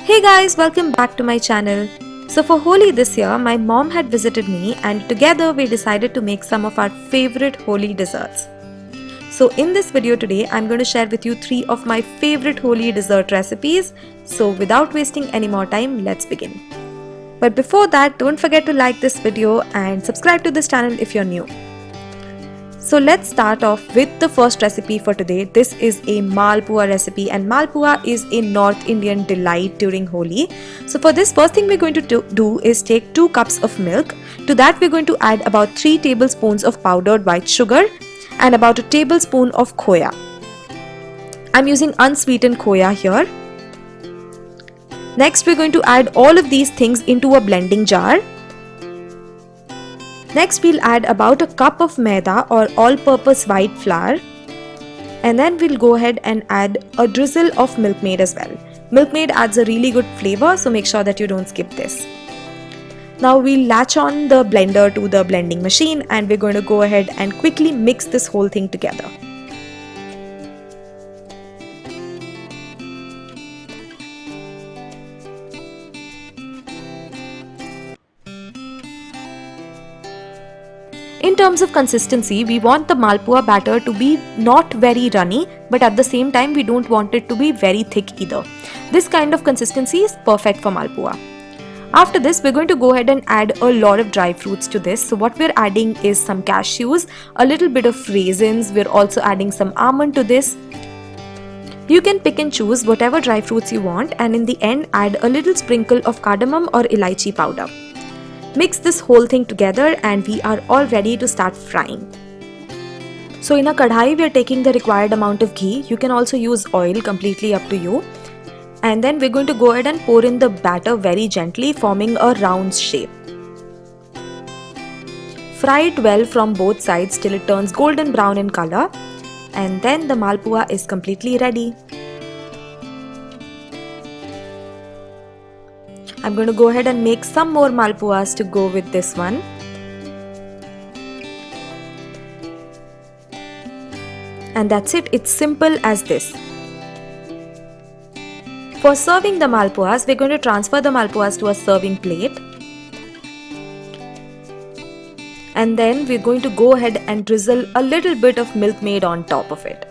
Hey guys, welcome back to my channel. So for Holi this year, my mom had visited me and together we decided to make some of our favorite Holi desserts. So in this video today, I'm going to share with you 3 of my favorite Holi dessert recipes. So without wasting any more time, let's begin. But before that, don't forget to like this video and subscribe to this channel if you're new. So let's start off with the first recipe for today. This is a Malpua recipe and Malpua is a North Indian delight during Holi. So for this, first thing we're going to do is take 2 cups of milk. To that we're going to add about 3 tablespoons of powdered white sugar and about a tablespoon of khoya. I'm using unsweetened khoya here. Next we're going to add all of these things into a blending jar. Next we'll add about a cup of maida or all-purpose white flour, and then we'll go ahead and add a drizzle of milkmaid as well. Milkmaid adds a really good flavor, so make sure that you don't skip this. Now we'll latch on the blender to the blending machine and we're going to go ahead and quickly mix this whole thing together. In terms of consistency, we want the Malpua batter to be not very runny, but at the same time we don't want it to be very thick either. This kind of consistency is perfect for Malpua. After this, we're going to go ahead and add a lot of dry fruits to this. So what we're adding is some cashews, a little bit of raisins, we're also adding some almond to this. You can pick and choose whatever dry fruits you want, and in the end add a little sprinkle of cardamom or elaichi powder. Mix this whole thing together and we are all ready to start frying. So in a kadhai we are taking the required amount of ghee. You can also use oil, completely up to you. And then we're going to go ahead and pour in the batter very gently, forming a round shape. Fry it well from both sides till it turns golden brown in color. And then the Malpua is completely ready. I'm going to go ahead and make some more Malpuas to go with this one. And that's it, it's simple as this. For serving the Malpuas, we're going to transfer the Malpuas to a serving plate. And then we're going to go ahead and drizzle a little bit of milkmaid on top of it.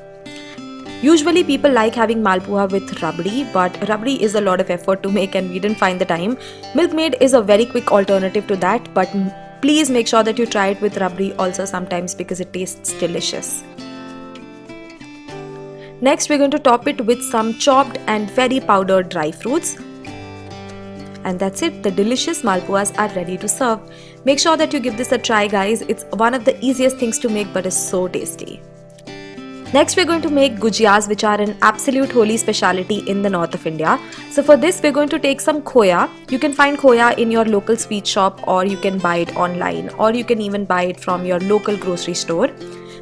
Usually people like having Malpua with rabdi, but rabdi is a lot of effort to make and we didn't find the time. Milkmaid is a very quick alternative to that, but please make sure that you try it with rabdi also sometimes because it tastes delicious. Next we're going to top it with some chopped and very powdered dry fruits. And that's it, the delicious Malpuas are ready to serve. Make sure that you give this a try guys, it's one of the easiest things to make but is so tasty. Next we're going to make Gujias, which are an absolute Holi speciality in the north of India. So for this we're going to take some khoya. You can find khoya in your local sweet shop or you can buy it online or you can even buy it from your local grocery store.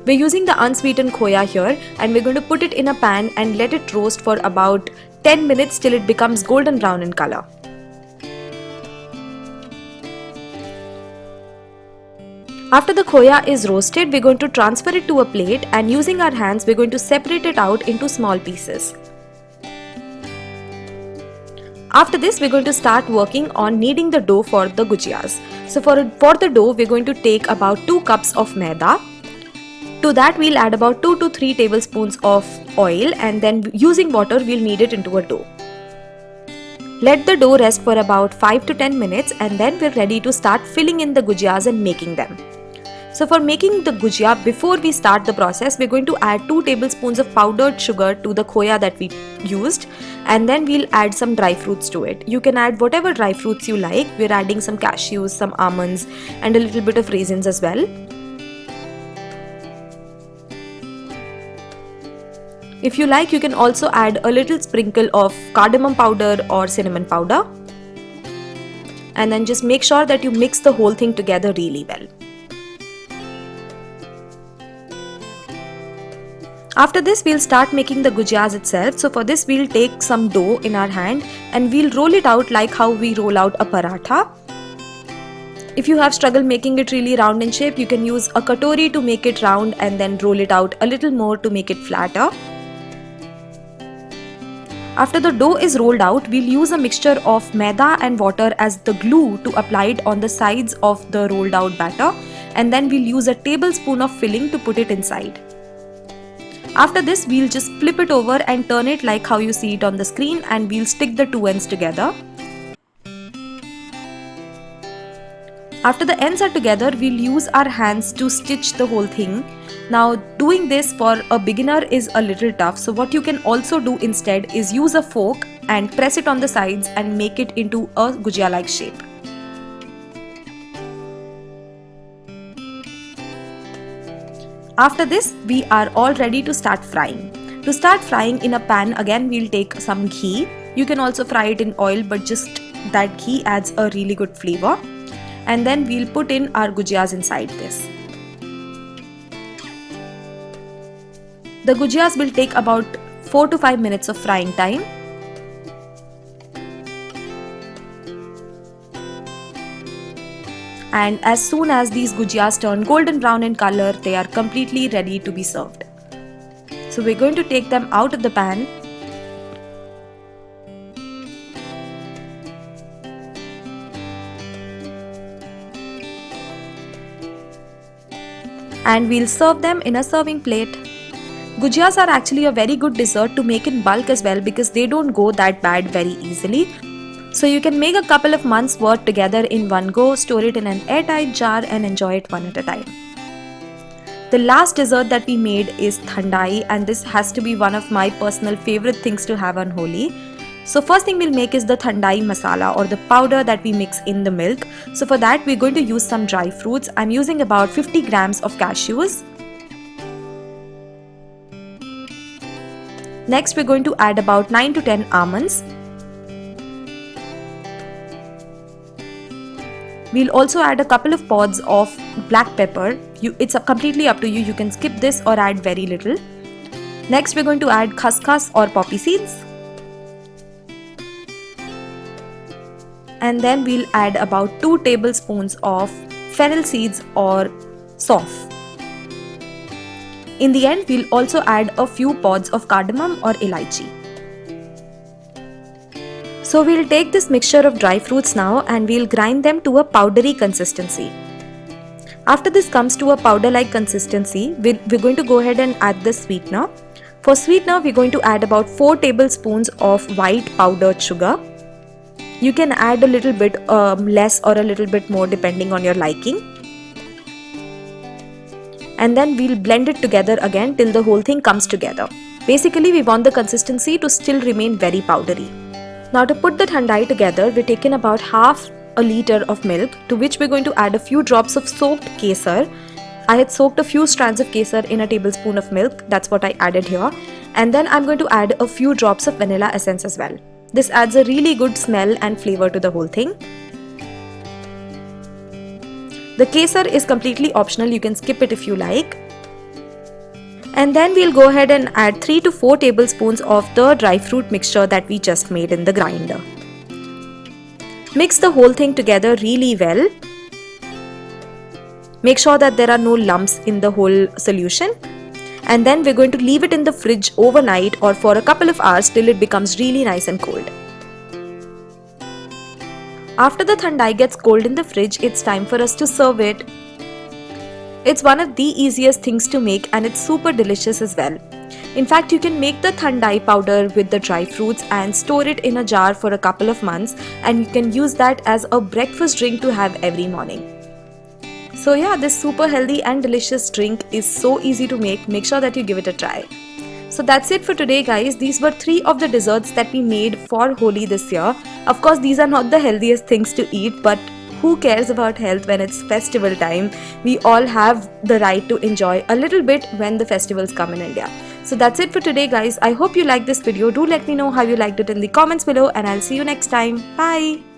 We're using the unsweetened khoya here and we're going to put it in a pan and let it roast for about 10 minutes till it becomes golden brown in color. After the khoya is roasted, we're going to transfer it to a plate and using our hands, we're going to separate it out into small pieces. After this, we're going to start working on kneading the dough for the Gujias. So for the dough, we're going to take about 2 cups of maida. To that, we'll add about 2 to 3 tablespoons of oil and then using water, we'll knead it into a dough. Let the dough rest for about 5 to 10 minutes and then we're ready to start filling in the Gujias and making them. So for making the Gujia, before we start the process, we're going to add 2 tablespoons of powdered sugar to the khoya that we used and then we'll add some dry fruits to it. You can add whatever dry fruits you like. We're adding some cashews, some almonds and a little bit of raisins as well. If you like, you can also add a little sprinkle of cardamom powder or cinnamon powder. And then just make sure that you mix the whole thing together really well. After this, we'll start making the Gujias itself. So for this, we'll take some dough in our hand and we'll roll it out like how we roll out a paratha. If you have struggled making it really round in shape, you can use a katori to make it round and then roll it out a little more to make it flatter. After the dough is rolled out, we'll use a mixture of maida and water as the glue to apply it on the sides of the rolled out batter, and then we'll use a tablespoon of filling to put it inside. After this, we'll just flip it over and turn it like how you see it on the screen, and we'll stick the two ends together. After the ends are together, we'll use our hands to stitch the whole thing. Now, doing this for a beginner is a little tough, so what you can also do instead is use a fork and press it on the sides and make it into a gujia-like shape. After this, we are all ready to start frying. To start frying in a pan, again we'll take some ghee. You can also fry it in oil, but just that ghee adds a really good flavor. And then we'll put in our gujias inside this. The gujias will take about 4 to 5 minutes of frying time. And as soon as these gujias turn golden brown in color, they are completely ready to be served. So we're going to take them out of the pan. And we'll serve them in a serving plate. Gujiyas are actually a very good dessert to make in bulk as well, because they don't go that bad very easily. So you can make a couple of months worth together in one go, store it in an airtight jar and enjoy it one at a time. The last dessert that we made is Thandai, and this has to be one of my personal favorite things to have on Holi. So first thing we'll make is the Thandai masala, or the powder that we mix in the milk. So for that we're going to use some dry fruits. I'm using about 50 grams of cashews. Next we're going to add about 9 to 10 almonds. We'll also add a couple of pods of black pepper. It's completely up to you. You can skip this or add very little. Next we're going to add khaskhas or poppy seeds. And then we'll add about 2 tablespoons of fennel seeds or saunf. In the end, we'll also add a few pods of cardamom or elaichi. So we'll take this mixture of dry fruits now and we'll grind them to a powdery consistency. After this comes to a powder-like consistency, we're going to go ahead and add the sweetener. For sweetener, we're going to add about 4 tablespoons of white powdered sugar. You can add a little bit less or a little bit more depending on your liking. And then we'll blend it together again till the whole thing comes together. Basically, we want the consistency to still remain very powdery. Now to put the Thandai together, we're taking about half a liter of milk, to which we're going to add a few drops of soaked kesar. I had soaked a few strands of kesar in a tablespoon of milk. That's what I added here. And then I'm going to add a few drops of vanilla essence as well. This adds a really good smell and flavor to the whole thing. The kesar is completely optional, you can skip it if you like. And then we'll go ahead and add 3 to 4 tablespoons of the dry fruit mixture that we just made in the grinder. Mix the whole thing together really well. Make sure that there are no lumps in the whole solution. And then we're going to leave it in the fridge overnight or for a couple of hours till it becomes really nice and cold. After the Thandai gets cold in the fridge, it's time for us to serve it. It's one of the easiest things to make and it's super delicious as well. In fact, you can make the Thandai powder with the dry fruits and store it in a jar for a couple of months, and you can use that as a breakfast drink to have every morning. So yeah, this super healthy and delicious drink is so easy to make. Make sure that you give it a try. So that's it for today, guys. These were 3 of the desserts that we made for Holi this year. Of course, these are not the healthiest things to eat, but who cares about health when it's festival time? We all have the right to enjoy a little bit when the festivals come in India. So that's it for today, guys. I hope you liked this video. Do let me know how you liked it in the comments below, and I'll see you next time. Bye!